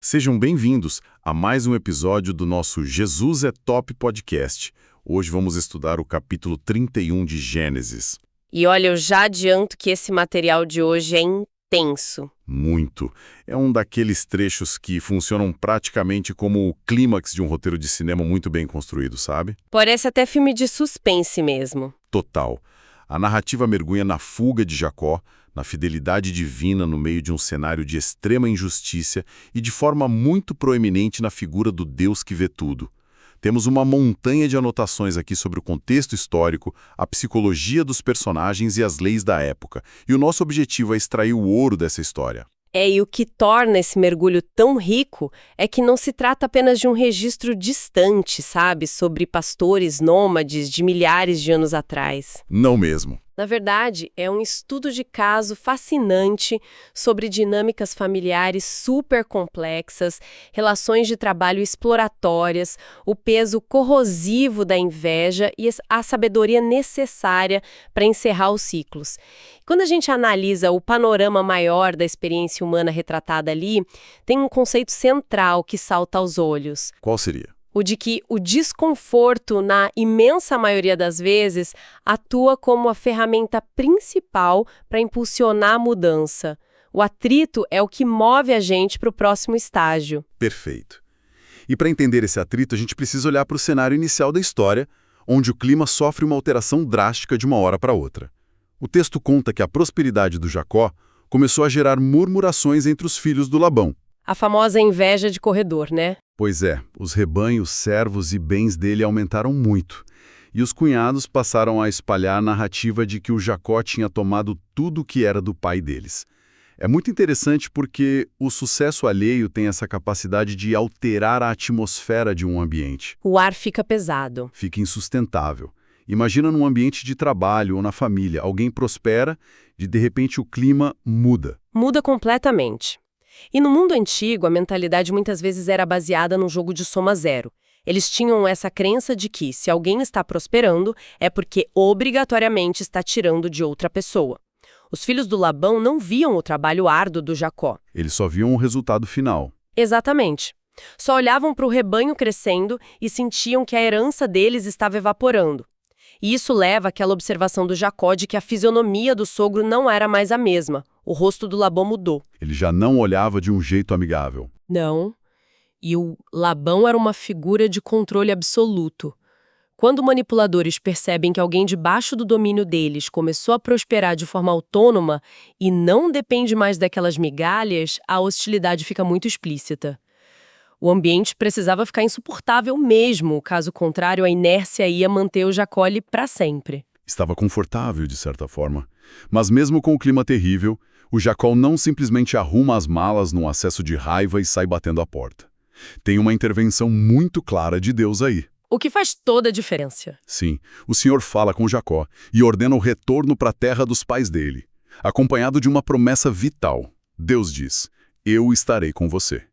Sejam bem-vindos a mais um episódio do nosso Jesus é Top podcast. Hoje vamos estudar o capítulo 31 de Gênesis. E olha, eu já adianto que esse material de hoje é intenso. Muito. É um daqueles trechos que funcionam praticamente como o clímax de um roteiro de cinema muito bem construído, sabe? Parece até filme de suspense mesmo. Total. A narrativa mergulha na fuga de Jacó, na fidelidade divina no meio de um cenário de extrema injustiça e de forma muito proeminente na figura do Deus que vê tudo. Temos uma montanha de anotações aqui sobre o contexto histórico, a psicologia dos personagens e as leis da época. E o nosso objetivo é extrair o ouro dessa história. E o que torna esse mergulho tão rico é que não se trata apenas de um registro distante, sabe, sobre pastores nômades de milhares de anos atrás. Não mesmo. Na verdade, é um estudo de caso fascinante sobre dinâmicas familiares super complexas, relações de trabalho exploratórias, o peso corrosivo da inveja e a sabedoria necessária para encerrar os ciclos. Quando a gente analisa o panorama maior da experiência humana retratada ali, tem um conceito central que salta aos olhos. Qual seria? O de que o desconforto, na imensa maioria das vezes, atua como a ferramenta principal para impulsionar a mudança. O atrito é o que move a gente para o próximo estágio. Perfeito. E para entender esse atrito, a gente precisa olhar para o cenário inicial da história, onde o clima sofre uma alteração drástica de uma hora para outra. O texto conta que a prosperidade do Jacó começou a gerar murmurações entre os filhos do Labão. A famosa inveja de corredor, né? Pois é, os rebanhos, servos e bens dele aumentaram muito. E os cunhados passaram a espalhar a narrativa de que o Jacó tinha tomado tudo o que era do pai deles. É muito interessante porque o sucesso alheio tem essa capacidade de alterar a atmosfera de um ambiente. O ar fica pesado. Fica insustentável. Imagina num ambiente de trabalho ou na família, alguém prospera e de repente o clima muda. Muda completamente. E no mundo antigo, a mentalidade muitas vezes era baseada num jogo de soma zero. Eles tinham essa crença de que, se alguém está prosperando, é porque obrigatoriamente está tirando de outra pessoa. Os filhos do Labão não viam o trabalho árduo do Jacó. Eles só viam o resultado final. Exatamente. Só olhavam para o rebanho crescendo e sentiam que a herança deles estava evaporando. E isso leva àquela observação do Jacó de que a fisionomia do sogro não era mais a mesma. O rosto do Labão mudou. Ele já não olhava de um jeito amigável. Não. E o Labão era uma figura de controle absoluto. Quando manipuladores percebem que alguém debaixo do domínio deles começou a prosperar de forma autônoma e não depende mais daquelas migalhas, a hostilidade fica muito explícita. O ambiente precisava ficar insuportável mesmo, caso contrário a inércia ia manter o Jacó ali para sempre. Estava confortável, de certa forma. Mas mesmo com o clima terrível, o Jacó não simplesmente arruma as malas num acesso de raiva e sai batendo a porta. Tem uma intervenção muito clara de Deus aí. O que faz toda a diferença. Sim, o Senhor fala com Jacó e ordena o retorno para a terra dos pais dele, acompanhado de uma promessa vital. Deus diz: "Eu estarei com você."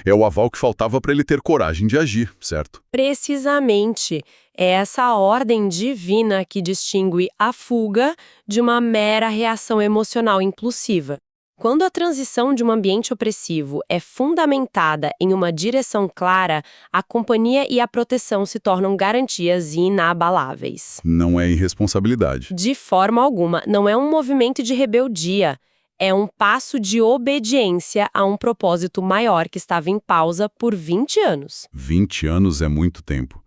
É o aval que faltava para ele ter coragem de agir, certo? Precisamente. É essa ordem divina que distingue a fuga de uma mera reação emocional impulsiva. Quando a transição de um ambiente opressivo é fundamentada em uma direção clara, a companhia e a proteção se tornam garantias inabaláveis. Não é irresponsabilidade. De forma alguma, não é um movimento de rebeldia. É um passo de obediência a um propósito maior que estava em pausa por 20 anos. 20 anos é muito tempo.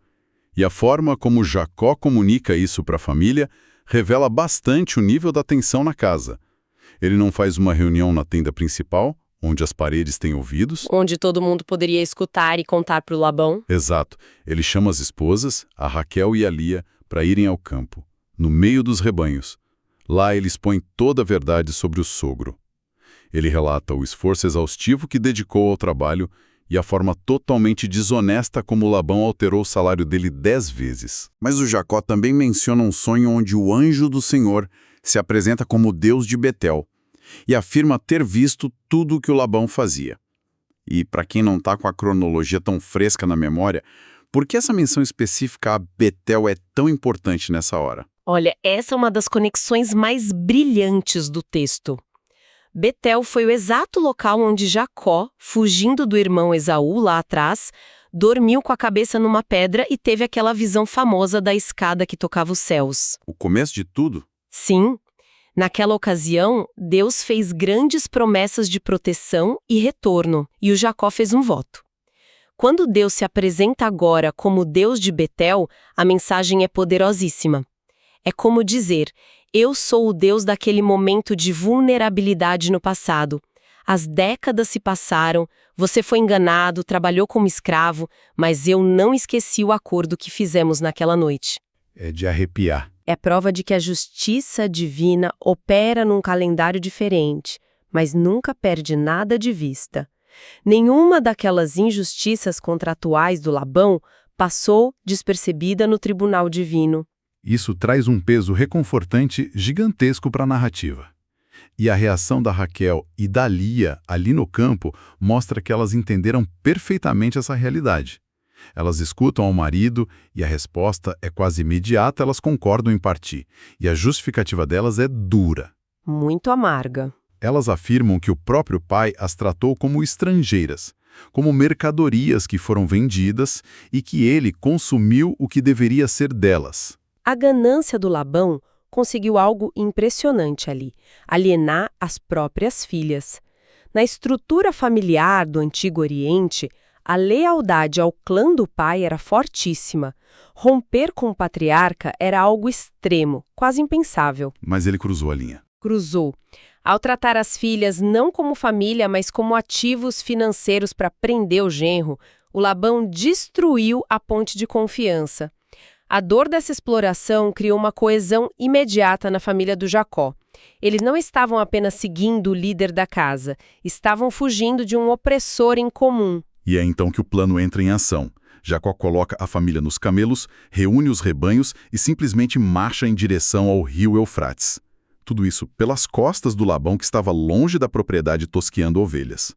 E a forma como Jacó comunica isso para a família revela bastante o nível da tensão na casa. Ele não faz uma reunião na tenda principal, onde as paredes têm ouvidos. Onde todo mundo poderia escutar e contar para o Labão. Exato. Ele chama as esposas, a Raquel e a Lia, para irem ao campo, no meio dos rebanhos. Lá ele expõe toda a verdade sobre o sogro. Ele relata o esforço exaustivo que dedicou ao trabalho e a forma totalmente desonesta como Labão alterou o salário dele 10 vezes. Mas o Jacó também menciona um sonho onde o anjo do Senhor se apresenta como Deus de Betel e afirma ter visto tudo o que o Labão fazia. E para quem não está com a cronologia tão fresca na memória, por que essa menção específica a Betel é tão importante nessa hora? Olha, essa é uma das conexões mais brilhantes do texto. Betel foi o exato local onde Jacó, fugindo do irmão Esaú lá atrás, dormiu com a cabeça numa pedra e teve aquela visão famosa da escada que tocava os céus. O começo de tudo? Sim, naquela ocasião, Deus fez grandes promessas de proteção e retorno, e o Jacó fez um voto. Quando Deus se apresenta agora como Deus de Betel, a mensagem é poderosíssima. É como dizer: eu sou o Deus daquele momento de vulnerabilidade no passado. As décadas se passaram, você foi enganado, trabalhou como escravo, mas eu não esqueci o acordo que fizemos naquela noite. É de arrepiar. É prova de que a justiça divina opera num calendário diferente, mas nunca perde nada de vista. Nenhuma daquelas injustiças contratuais do Labão passou despercebida no tribunal divino. Isso traz um peso reconfortante gigantesco para a narrativa. E a reação da Raquel e da Lia ali no campo mostra que elas entenderam perfeitamente essa realidade. Elas escutam ao marido e a resposta é quase imediata, elas concordam em partir. E a justificativa delas é dura. Muito amarga. Elas afirmam que o próprio pai as tratou como estrangeiras, como mercadorias que foram vendidas e que ele consumiu o que deveria ser delas. A ganância do Labão conseguiu algo impressionante ali: alienar as próprias filhas. Na estrutura familiar do Antigo Oriente, a lealdade ao clã do pai era fortíssima. Romper com o patriarca era algo extremo, quase impensável. Mas ele cruzou a linha. Cruzou. Ao tratar as filhas não como família, mas como ativos financeiros para prender o genro, o Labão destruiu a ponte de confiança. A dor dessa exploração criou uma coesão imediata na família do Jacó. Eles não estavam apenas seguindo o líder da casa, estavam fugindo de um opressor em comum. E é então que o plano entra em ação. Jacó coloca a família nos camelos, reúne os rebanhos e simplesmente marcha em direção ao rio Eufrates. Tudo isso pelas costas do Labão, que estava longe da propriedade tosqueando ovelhas.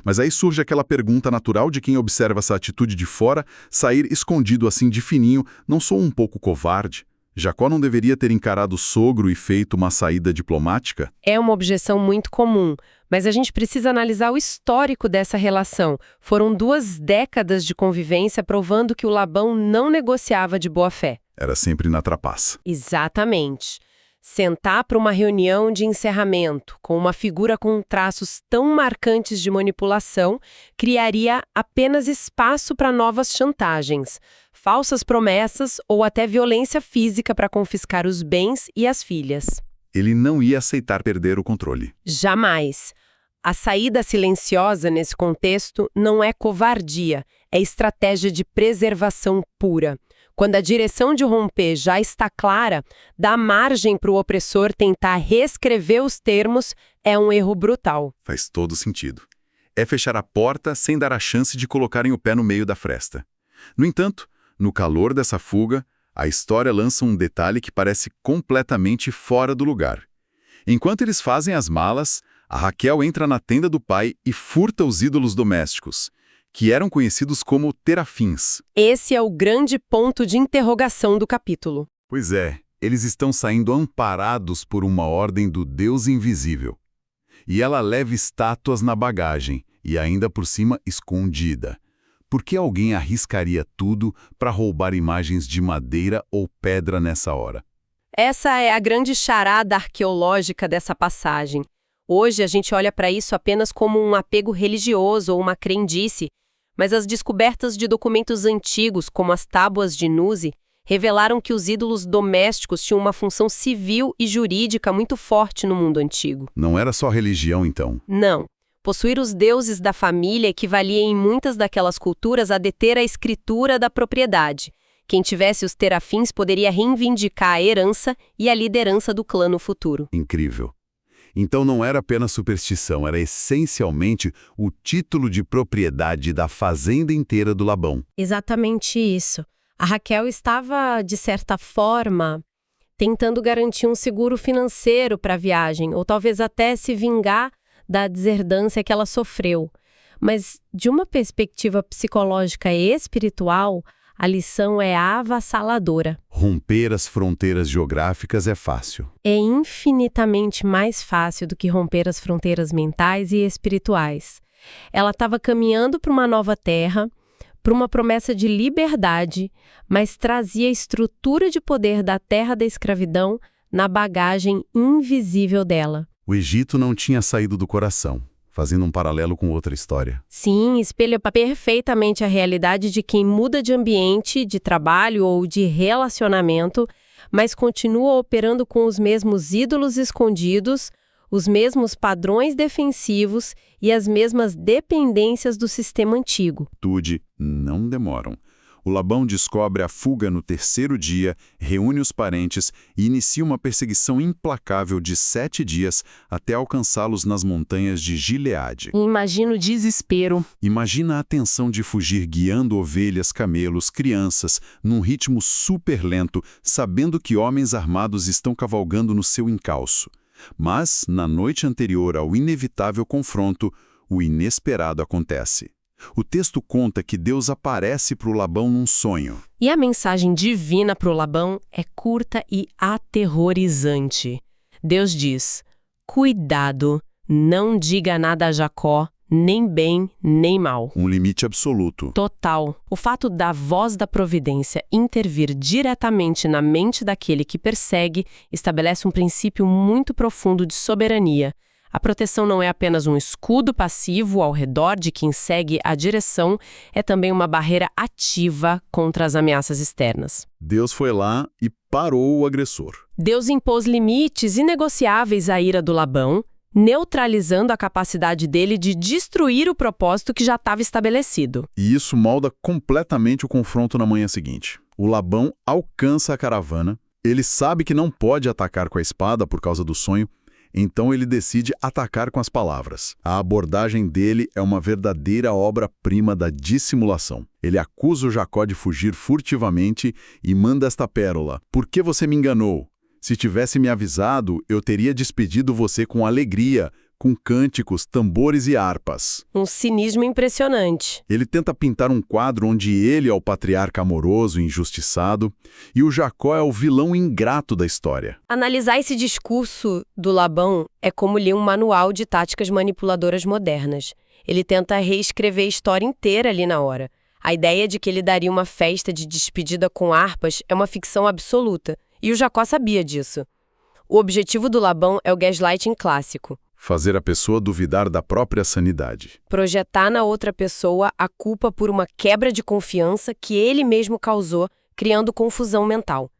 Mas aí surge aquela pergunta natural de quem observa essa atitude de fora: sair escondido assim de fininho, não sou um pouco covarde? Jacó não deveria ter encarado o sogro e feito uma saída diplomática? É uma objeção muito comum, mas a gente precisa analisar o histórico dessa relação. Foram 2 décadas de convivência provando que o Labão não negociava de boa fé. Era sempre na trapaça. Exatamente. Sentar para uma reunião de encerramento com uma figura com traços tão marcantes de manipulação criaria apenas espaço para novas chantagens, falsas promessas ou até violência física para confiscar os bens e as filhas. Ele não ia aceitar perder o controle. Jamais. A saída silenciosa nesse contexto não é covardia, é estratégia de preservação pura. Quando a direção de romper já está clara, dar margem para o opressor tentar reescrever os termos é um erro brutal. Faz todo sentido. É fechar a porta sem dar a chance de colocarem o pé no meio da fresta. No entanto, no calor dessa fuga, a história lança um detalhe que parece completamente fora do lugar. Enquanto eles fazem as malas, a Raquel entra na tenda do pai e furta os ídolos domésticos, que eram conhecidos como terafins. Esse é o grande ponto de interrogação do capítulo. Pois é, eles estão saindo amparados por uma ordem do Deus invisível. E ela leva estátuas na bagagem, e ainda por cima escondida. Por que alguém arriscaria tudo para roubar imagens de madeira ou pedra nessa hora? Essa é a grande charada arqueológica dessa passagem. Hoje a gente olha para isso apenas como um apego religioso ou uma crendice, mas as descobertas de documentos antigos, como as tábuas de Nuzi, revelaram que os ídolos domésticos tinham uma função civil e jurídica muito forte no mundo antigo. Não era só religião, então? Não. Possuir os deuses da família equivalia em muitas daquelas culturas a deter a escritura da propriedade. Quem tivesse os terafins poderia reivindicar a herança e a liderança do clã no futuro. Incrível. Então não era apenas superstição, era essencialmente o título de propriedade da fazenda inteira do Labão. Exatamente isso. A Raquel estava, de certa forma, tentando garantir um seguro financeiro para a viagem, ou talvez até se vingar da deserdância que ela sofreu. Mas, de uma perspectiva psicológica e espiritual, A lição é avassaladora. Romper as fronteiras geográficas é fácil. É infinitamente mais fácil do que romper as fronteiras mentais e espirituais. Ela estava caminhando para uma nova terra, para uma promessa de liberdade, mas trazia a estrutura de poder da terra da escravidão na bagagem invisível dela. O Egito não tinha saído do coração, fazendo um paralelo com outra história. Sim, espelha perfeitamente a realidade de quem muda de ambiente, de trabalho ou de relacionamento, mas continua operando com os mesmos ídolos escondidos, os mesmos padrões defensivos e as mesmas dependências do sistema antigo. Tudo não demoram. O Labão descobre a fuga no terceiro dia, reúne os parentes e inicia uma perseguição implacável de 7 dias até alcançá-los nas montanhas de Gileade. Imagina o desespero. Imagina a tensão de fugir guiando ovelhas, camelos, crianças, num ritmo super lento, sabendo que homens armados estão cavalgando no seu encalço. Mas, na noite anterior ao inevitável confronto, o inesperado acontece. O texto conta que Deus aparece para o Labão num sonho. E a mensagem divina para o Labão é curta e aterrorizante. Deus diz: cuidado, não diga nada a Jacó, nem bem, nem mal. Um limite absoluto. Total. O fato da voz da providência intervir diretamente na mente daquele que persegue estabelece um princípio muito profundo de soberania. A proteção não é apenas um escudo passivo ao redor de quem segue a direção, é também uma barreira ativa contra as ameaças externas. Deus foi lá e parou o agressor. Deus impôs limites inegociáveis à ira do Labão, neutralizando a capacidade dele de destruir o propósito que já estava estabelecido. E isso molda completamente o confronto na manhã seguinte. O Labão alcança a caravana, ele sabe que não pode atacar com a espada por causa do sonho, então ele decide atacar com as palavras. A abordagem dele é uma verdadeira obra-prima da dissimulação. Ele acusa o Jacó de fugir furtivamente e manda esta pérola: "Por que você me enganou? Se tivesse me avisado, eu teria despedido você com alegria, com cânticos, tambores e harpas." Um cinismo impressionante. Ele tenta pintar um quadro onde ele é o patriarca amoroso e injustiçado, e o Jacó é o vilão ingrato da história. Analisar esse discurso do Labão é como ler um manual de táticas manipuladoras modernas. Ele tenta reescrever a história inteira ali na hora. A ideia de que ele daria uma festa de despedida com harpas é uma ficção absoluta, e o Jacó sabia disso. O objetivo do Labão é o gaslighting clássico. Fazer a pessoa duvidar da própria sanidade. Projetar na outra pessoa a culpa por uma quebra de confiança que ele mesmo causou, criando confusão mental.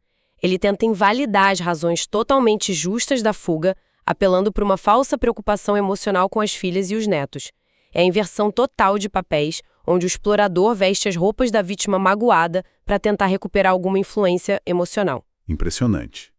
Ele tenta invalidar as razões totalmente justas da fuga, apelando para uma falsa preocupação emocional com as filhas e os netos. É a inversão total de papéis, onde o explorador veste as roupas da vítima magoada para tentar recuperar alguma influência emocional. Impressionante.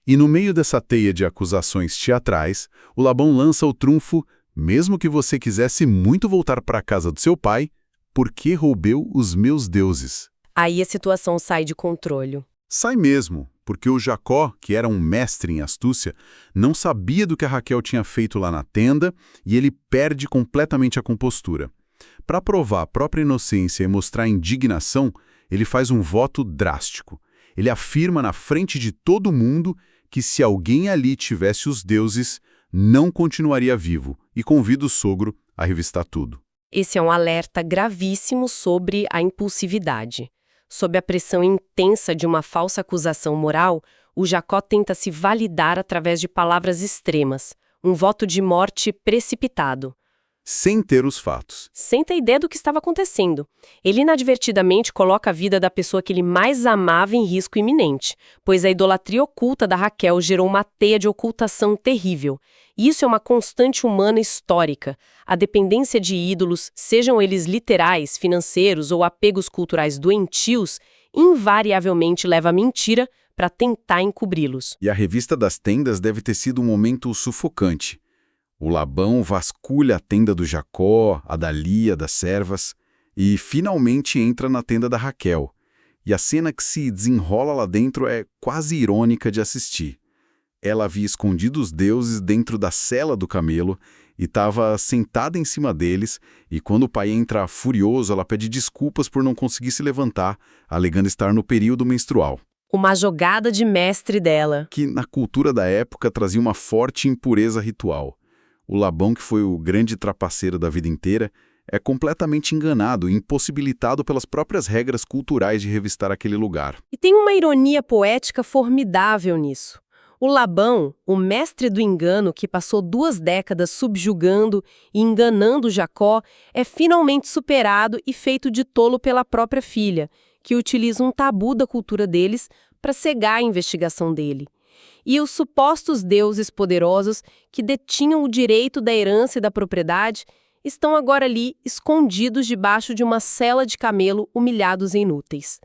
E no meio dessa teia de acusações teatrais, o Labão lança o trunfo: "Mesmo que você quisesse muito voltar para a casa do seu pai, por que roubeu os meus deuses?" Aí a situação sai de controle. Sai mesmo, porque o Jacó, que era um mestre em astúcia, não sabia do que a Raquel tinha feito lá na tenda e ele perde completamente a compostura. Para provar a própria inocência e mostrar indignação, ele faz um voto drástico. Ele afirma na frente de todo mundo que se alguém ali tivesse os deuses, não continuaria vivo, e convida o sogro a revistar tudo. Esse é um alerta gravíssimo sobre a impulsividade. Sob a pressão intensa de uma falsa acusação moral, o Jacó tenta se validar através de palavras extremas, um voto de morte precipitado. Sem ter os fatos. Sem ter ideia do que estava acontecendo. Ele inadvertidamente coloca a vida da pessoa que ele mais amava em risco iminente, pois a idolatria oculta da Raquel gerou uma teia de ocultação terrível. E isso é uma constante humana histórica. A dependência de ídolos, sejam eles literais, financeiros ou apegos culturais doentios, invariavelmente leva à mentira para tentar encobri-los. E a revista das tendas deve ter sido um momento sufocante. O Labão vasculha a tenda do Jacó, a da Lia, das servas, e finalmente entra na tenda da Raquel. E a cena que se desenrola lá dentro é quase irônica de assistir. Ela havia escondido os deuses dentro da sela do camelo e estava sentada em cima deles, e quando o pai entra furioso, ela pede desculpas por não conseguir se levantar, alegando estar no período menstrual, Uma jogada de mestre dela. que na cultura da época trazia uma forte impureza ritual. O Labão, que foi o grande trapaceiro da vida inteira, é completamente enganado e impossibilitado pelas próprias regras culturais de revistar aquele lugar. E tem uma ironia poética formidável nisso. O Labão, o mestre do engano que passou 2 décadas subjugando e enganando Jacó, é finalmente superado e feito de tolo pela própria filha, que utiliza um tabu da cultura deles para cegar a investigação dele. E os supostos deuses poderosos que detinham o direito da herança e da propriedade estão agora ali escondidos debaixo de uma sela de camelo, humilhados e inúteis.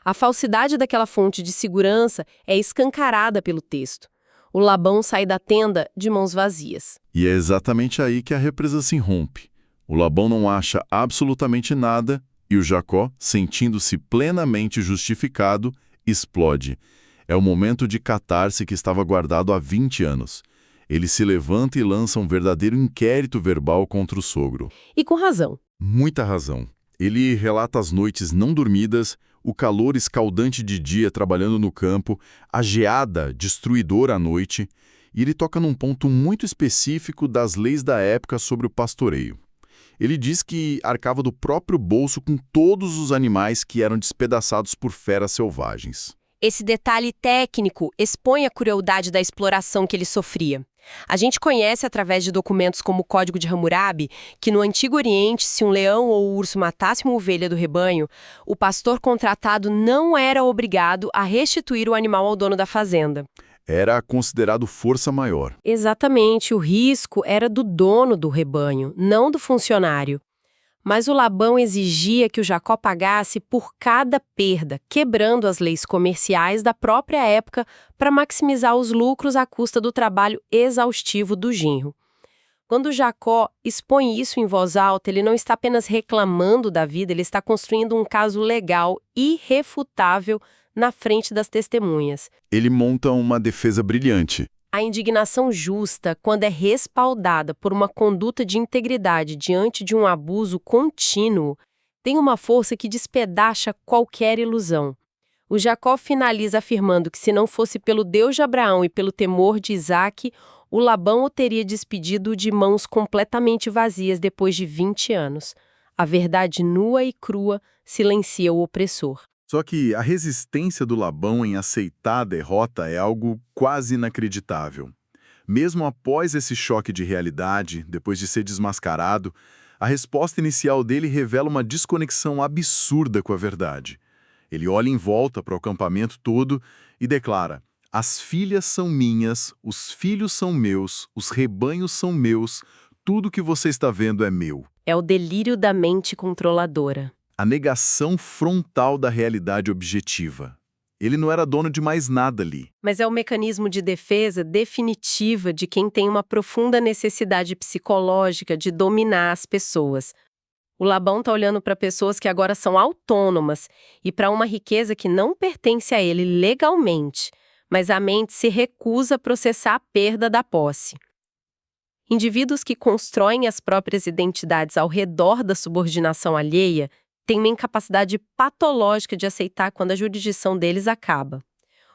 A falsidade daquela fonte de segurança é escancarada pelo texto. O Labão sai da tenda de mãos vazias. E é exatamente aí que a represa se rompe. O Labão não acha absolutamente nada e o Jacó, sentindo-se plenamente justificado, explode. É o momento de catarse que estava guardado há 20 anos. Ele se levanta e lança um verdadeiro inquérito verbal contra o sogro. E com razão. Muita razão. Ele relata as noites não dormidas, o calor escaldante de dia trabalhando no campo, a geada destruidora à noite, e ele toca num ponto muito específico das leis da época sobre o pastoreio. Ele diz que arcava do próprio bolso com todos os animais que eram despedaçados por feras selvagens. Esse detalhe técnico expõe a crueldade da exploração que ele sofria. A gente conhece através de documentos como o Código de Hammurabi que no Antigo Oriente, se um leão ou urso matasse uma ovelha do rebanho, o pastor contratado não era obrigado a restituir o animal ao dono da fazenda. Era considerado força maior. Exatamente, o risco era do dono do rebanho, não do funcionário. Mas o Labão exigia que o Jacó pagasse por cada perda, quebrando as leis comerciais da própria época para maximizar os lucros à custa do trabalho exaustivo do genro. Quando Jacó expõe isso em voz alta, ele não está apenas reclamando da vida, ele está construindo um caso legal irrefutável na frente das testemunhas. Ele monta uma defesa brilhante. A indignação justa, quando é respaldada por uma conduta de integridade diante de um abuso contínuo, tem uma força que despedaça qualquer ilusão. O Jacó finaliza afirmando que se não fosse pelo Deus de Abraão e pelo temor de Isaque, o Labão o teria despedido de mãos completamente vazias depois de 20 anos. A verdade nua e crua silencia o opressor. Só que a resistência do Labão em aceitar a derrota é algo quase inacreditável. Mesmo após esse choque de realidade, depois de ser desmascarado, a resposta inicial dele revela uma desconexão absurda com a verdade. Ele olha em volta para o acampamento todo e declara: "As filhas são minhas, os filhos são meus, os rebanhos são meus, tudo que você está vendo é meu." É o delírio da mente controladora. A negação frontal da realidade objetiva. Ele não era dono de mais nada ali. Mas é o mecanismo de defesa definitiva de quem tem uma profunda necessidade psicológica de dominar as pessoas. O Labão está olhando para pessoas que agora são autônomas e para uma riqueza que não pertence a ele legalmente, mas a mente se recusa a processar a perda da posse. Indivíduos que constroem as próprias identidades ao redor da subordinação alheia têm uma incapacidade patológica de aceitar quando a jurisdição deles acaba.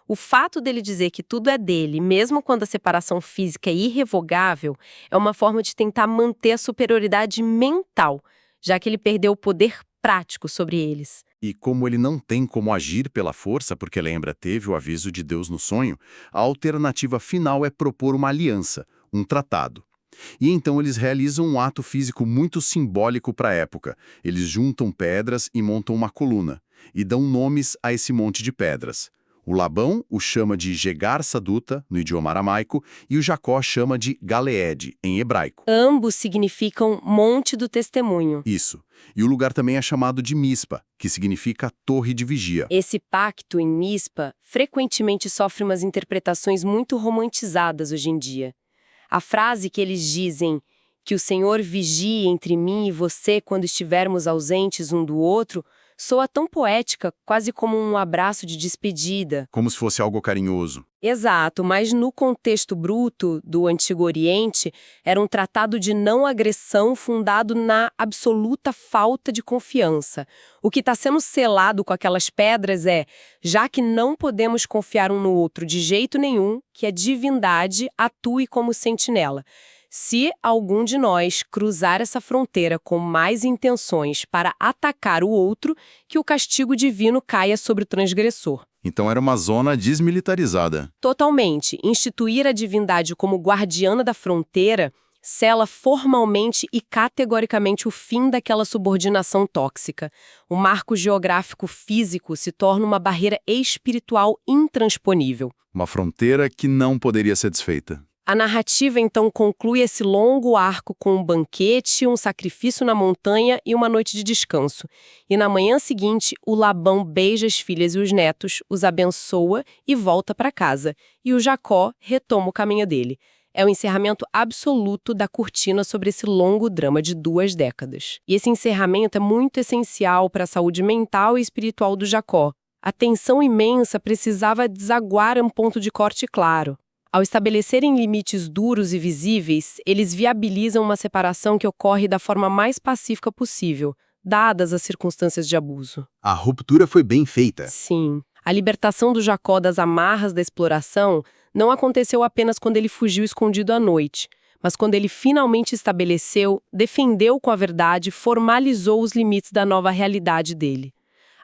O fato dele dizer que tudo é dele, mesmo quando a separação física é irrevogável, é uma forma de tentar manter a superioridade mental, já que ele perdeu o poder prático sobre eles. E como ele não tem como agir pela força, porque lembra, teve o aviso de Deus no sonho, a alternativa final é propor uma aliança, um tratado. E então eles realizam um ato físico muito simbólico para a época. Eles juntam pedras e montam uma coluna, e dão nomes a esse monte de pedras. O Labão o chama de Jegar Saduta, no idioma aramaico, e o Jacó chama de Galeed, em hebraico. Ambos significam Monte do Testemunho. Isso. E o lugar também é chamado de Mispa, que significa Torre de Vigia. Esse pacto em Mispa frequentemente sofre umas interpretações muito romantizadas hoje em dia. A frase que eles dizem Que o Senhor vigie entre mim e você quando estivermos ausentes um do outro, soa tão poética, quase como um abraço de despedida. Como se fosse algo carinhoso. Exato, mas no contexto bruto do Antigo Oriente, era um tratado de não agressão fundado na absoluta falta de confiança. O que está sendo selado com aquelas pedras é, já que não podemos confiar um no outro de jeito nenhum, que a divindade atue como sentinela. Se algum de nós cruzar essa fronteira com mais intenções para atacar o outro, que o castigo divino caia sobre o transgressor. Então era uma zona desmilitarizada. Totalmente. Instituir a divindade como guardiã da fronteira sela formalmente e categoricamente o fim daquela subordinação tóxica. O marco geográfico físico se torna uma barreira espiritual intransponível. Uma fronteira que não poderia ser desfeita. A narrativa, então, conclui esse longo arco com um banquete, um sacrifício na montanha e uma noite de descanso. E na manhã seguinte, o Labão beija as filhas e os netos, os abençoa e volta para casa. E o Jacó retoma o caminho dele. É o encerramento absoluto da cortina sobre esse longo drama de 2 décadas. E esse encerramento é muito essencial para a saúde mental e espiritual do Jacó. A tensão imensa precisava desaguar um ponto de corte claro. Ao estabelecerem limites duros e visíveis, eles viabilizam uma separação que ocorre da forma mais pacífica possível, dadas as circunstâncias de abuso. A ruptura foi bem feita. Sim. A libertação do Jacó das amarras da exploração não aconteceu apenas quando ele fugiu escondido à noite, mas quando ele finalmente estabeleceu, defendeu com a verdade, formalizou os limites da nova realidade dele.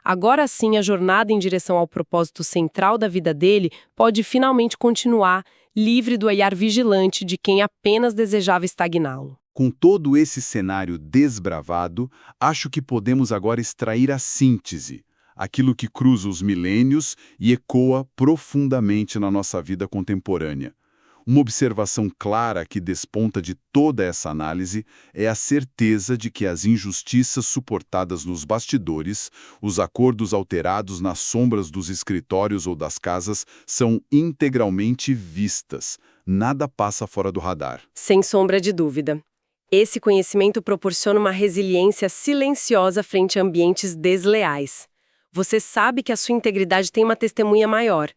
Agora sim, a jornada em direção ao propósito central da vida dele pode finalmente continuar, livre do olhar vigilante de quem apenas desejava estagná-lo. Com todo esse cenário desbravado, acho que podemos agora extrair a síntese, aquilo que cruza os milênios e ecoa profundamente na nossa vida contemporânea. Uma observação clara que desponta de toda essa análise é a certeza de que as injustiças suportadas nos bastidores, os acordos alterados nas sombras dos escritórios ou das casas, são integralmente vistas. Nada passa fora do radar. Sem sombra de dúvida. Esse conhecimento proporciona uma resiliência silenciosa frente a ambientes desleais. Você sabe que a sua integridade tem uma testemunha maior.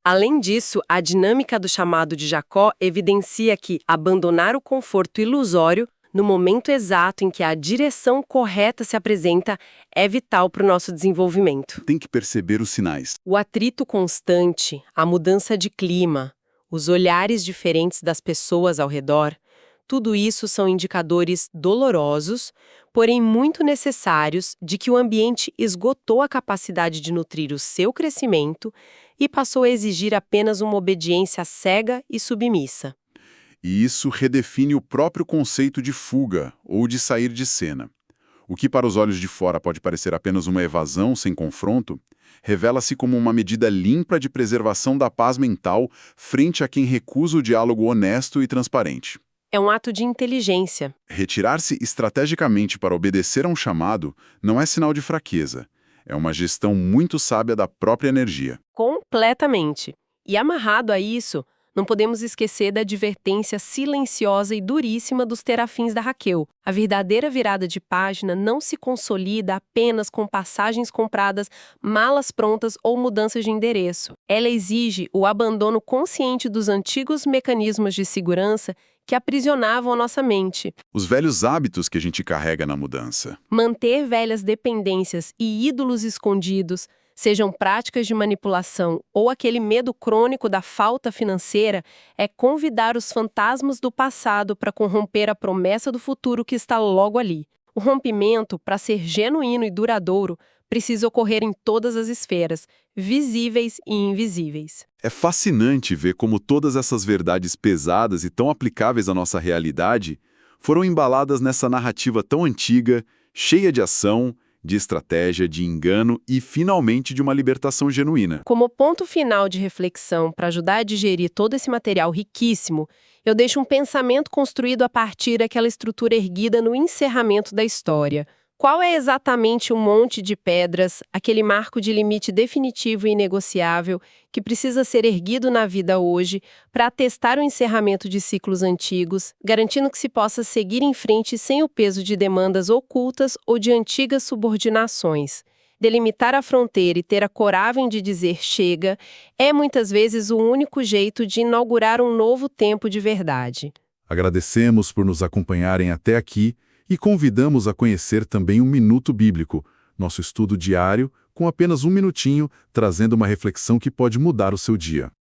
Além disso, a dinâmica do chamado de Jacó evidencia que abandonar o conforto ilusório no momento exato em que a direção correta se apresenta é vital para o nosso desenvolvimento. Tem que perceber os sinais. O atrito constante, a mudança de clima, os olhares diferentes das pessoas ao redor, tudo isso são indicadores dolorosos, porém muito necessários de que o ambiente esgotou a capacidade de nutrir o seu crescimento e passou a exigir apenas uma obediência cega e submissa. E isso redefine o próprio conceito de fuga ou de sair de cena. O que para os olhos de fora pode parecer apenas uma evasão sem confronto, revela-se como uma medida limpa de preservação da paz mental frente a quem recusa o diálogo honesto e transparente. É um ato de inteligência. Retirar-se estrategicamente para obedecer a um chamado não é sinal de fraqueza. É uma gestão muito sábia da própria energia. Completamente. E amarrado a isso, não podemos esquecer da advertência silenciosa e duríssima dos terafins da Raquel. A verdadeira virada de página não se consolida apenas com passagens compradas, malas prontas ou mudanças de endereço. Ela exige o abandono consciente dos antigos mecanismos de segurança que aprisionavam a nossa mente. Os velhos hábitos que a gente carrega na mudança. Manter velhas dependências e ídolos escondidos, sejam práticas de manipulação ou aquele medo crônico da falta financeira, é convidar os fantasmas do passado para corromper a promessa do futuro que está logo ali. O rompimento, para ser genuíno e duradouro, precisa ocorrer em todas as esferas, visíveis e invisíveis. É fascinante ver como todas essas verdades pesadas e tão aplicáveis à nossa realidade foram embaladas nessa narrativa tão antiga, cheia de ação, de estratégia, de engano e, finalmente, de uma libertação genuína. Como ponto final de reflexão para ajudar a digerir todo esse material riquíssimo, eu deixo um pensamento construído a partir daquela estrutura erguida no encerramento da história. Qual é exatamente o monte de pedras, aquele marco de limite definitivo e inegociável que precisa ser erguido na vida hoje para atestar o encerramento de ciclos antigos, garantindo que se possa seguir em frente sem o peso de demandas ocultas ou de antigas subordinações? Delimitar a fronteira e ter a coragem de dizer chega é muitas vezes o único jeito de inaugurar um novo tempo de verdade. Agradecemos por nos acompanharem até aqui e convidamos a conhecer também o Minuto Bíblico, nosso estudo diário com apenas um minutinho, trazendo uma reflexão que pode mudar o seu dia.